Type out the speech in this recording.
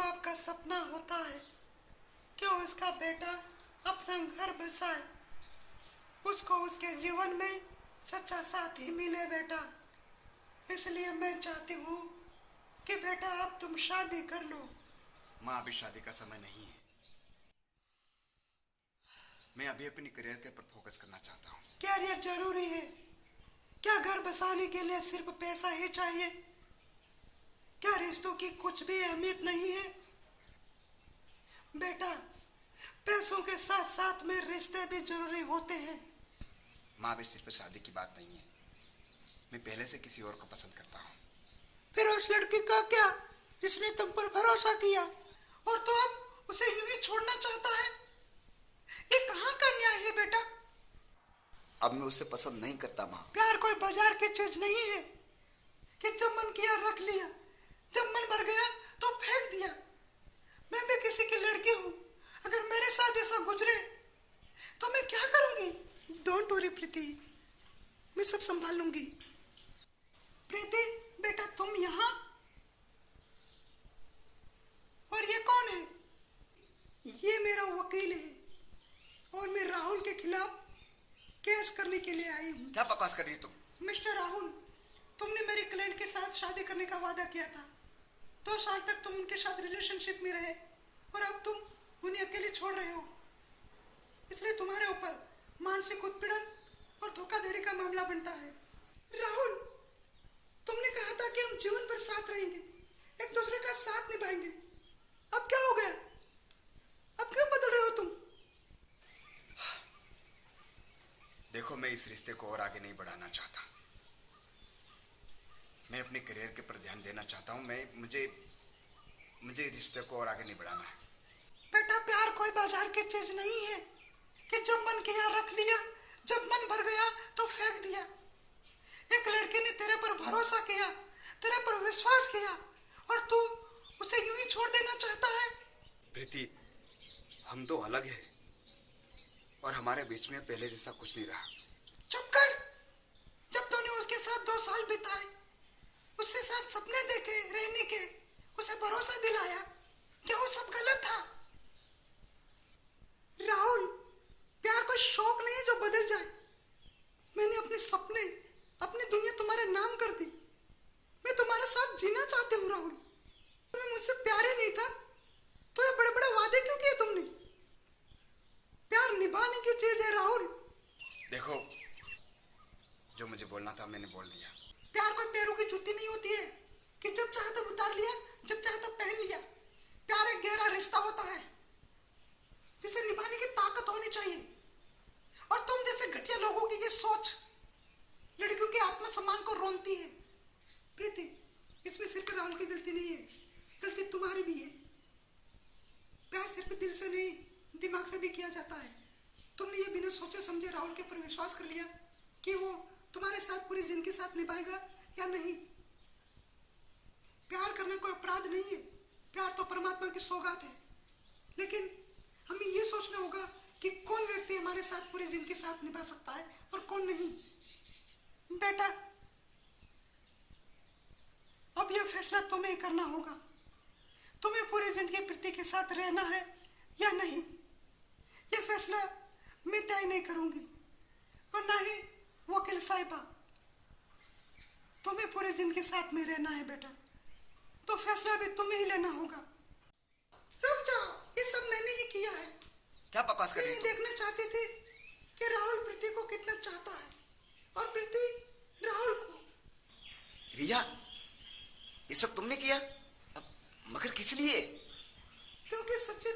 बाप का सपना होता है कि उसका बेटा अपना घर बसाए, उसको उसके जीवन में सच्चा साथी मिले बेटा। इसलिए मैं चाहती हूँ कि बेटा अब तुम शादी कर लो। माँ, अभी शादी का समय नहीं है। मैं अभी अपनी करियर के ऊपर फोकस करना चाहता हूँ। कैरियर जरूरी है? क्या घर बसाने के लिए सिर्फ पैसा ही चाहिए? क्या रिश्तों की कुछ भी अहमियत नहीं है? बेटा, पैसों के साथ साथ में रिश्ते भी जरूरी होते हैं। माँ, अभी सिर्फ शादी की बात नहीं है। मैं पहले से किसी और को पसंद करता हूँ। फिर उस लड़की का क्या जिसने तुम पर भरोसा किया और तो अब उसे यूं ही छोड़ना चाहता है? ये कहाँ का न्याय है बेटा? अब मैं उसे पसंद नहीं करता माँ। प्यार कोई बाजार की चीज नहीं है कि जब मन किया रख लिया, जब मन भर गया तो फेंक दिया। मैं भी किसी की लड़की हूँ। अगर मेरे साथ ऐसा गुजरे तो मैं क्या करूंगी? डोंट वरी प्रीति, मैं सब संभाल लूंगी। प्रीति बेटा, तुम यहाँ? और ये कौन है? ये मेरा वकील है और मैं राहुल के खिलाफ केस करने के लिए आई हूँ। क्या बकवास कर रही है तुम? मिस्टर राहुल, तुमने मेरे क्लाइंट के साथ शादी करने का वादा किया था। 2 साल तक तुम उनके साथ रिलेशनशिप में रहे और अब तुम उन्हें अकेले छोड़ रहे हो। इसलिए तुम्हारे ऊपर मानसिक उत्पीड़न और धोखाधड़ी का मामला बनता है। राहुल, तुमने कहा था कि हम जीवन भर साथ रहेंगे, एक दूसरे का साथ निभाएंगे। अब क्या हो गया? अब क्यों बदल रहे हो तुम? देखो, मैं इस रिश्ते को और आगे नहीं बढ़ाना चाहता। मैं अपने करियर के पर ध्यान देना चाहता हूँ। मुझे इस रिश्ते को और आगे नहीं बढ़ाना है। बेटा, प्यार कोई बाजार की चीज नहीं है कि जब मन किया रख लिया, जब मन भर गया तो फेंक दिया। एक लड़के ने तेरे पर भरोसा किया, तेरे पर विश्वास किया और तू उसे यूं ही छोड़ देना चाहता है? प्रीति, हम तो अलग हैं और हमारे बीच में पहले जैसा कुछ नहीं रहा। चुप कर। जब तूने उसके साथ 2 साल बिताए, उसके साथ सपने देखे रहने के, उसे भरोसा दिलाया, क्या वो सब गलत था? राहुल, प्यार कोई शौक नहीं जो बदल जाए। मैंने अपने सपने, अपनी दुनिया तुम्हारे नाम कर दी। मैं तुम्हारे साथ जीना चाहती हूँ राहुल। तुम्हें मुझसे प्यार ही नहीं था तो ये बड़े बड़े वादे क्यों किए तुमने? प्यार निभाने की चीज है राहुल। देखो, जो मुझे बोलना था मैंने बोल दिया। प्यार कोई पैरों की जूती नहीं होती है कि जब चाहे तब उतार लिया, जब चाहे तब पहन लिया। प्यार एक गहरा रिश्ता होता है जिसे निभाने की ताकत होनी चाहिए। और तुम जैसे घटिया लोगों की ये सोच लड़कियों के आत्मसम्मान को रोनती है। प्रीति, इसमें सिर्फ राहुल की गलती नहीं है, गलती तुम्हारी भी है। प्यार सिर्फ दिल से नहीं, दिमाग से भी किया जाता है। तुमने ये बिना सोचे समझे राहुल के ऊपर विश्वास कर लिया कि वो तुम्हारे साथ पूरी जिंदगी साथ निभाएगा या नहीं। प्यार करना कोई अपराध नहीं है, प्यार तो परमात्मा की सौगात है। लेकिन हमें ये सोचना होगा कि कौन व्यक्ति हमारे साथ पूरी जिंदगी साथ निभा सकता है और कौन नहीं। बेटा, अब यह फैसला तुम्हें ही करना होगा। तुम्हें पूरी जिंदगी प्रीति के साथ रहना है या नहीं। यह फैसला मैं तय नहीं करूंगी और ना ही वकील साहिबा। तुम्हें पूरी जिंदगी साथ में रहना है बेटा, तो फैसला भी तुम्हें ही लेना होगा। रुक जाओ, ये सब मैंने ही किया है। क्या बकवास कर रही है मैं तुम? देखना चाहती थी कि राहुल प्रीति को कितना चाहता है और प्रीति राहुल को। रिया, ये सब तुमने किया? मगर किस लिए? क्योंकि सच्चे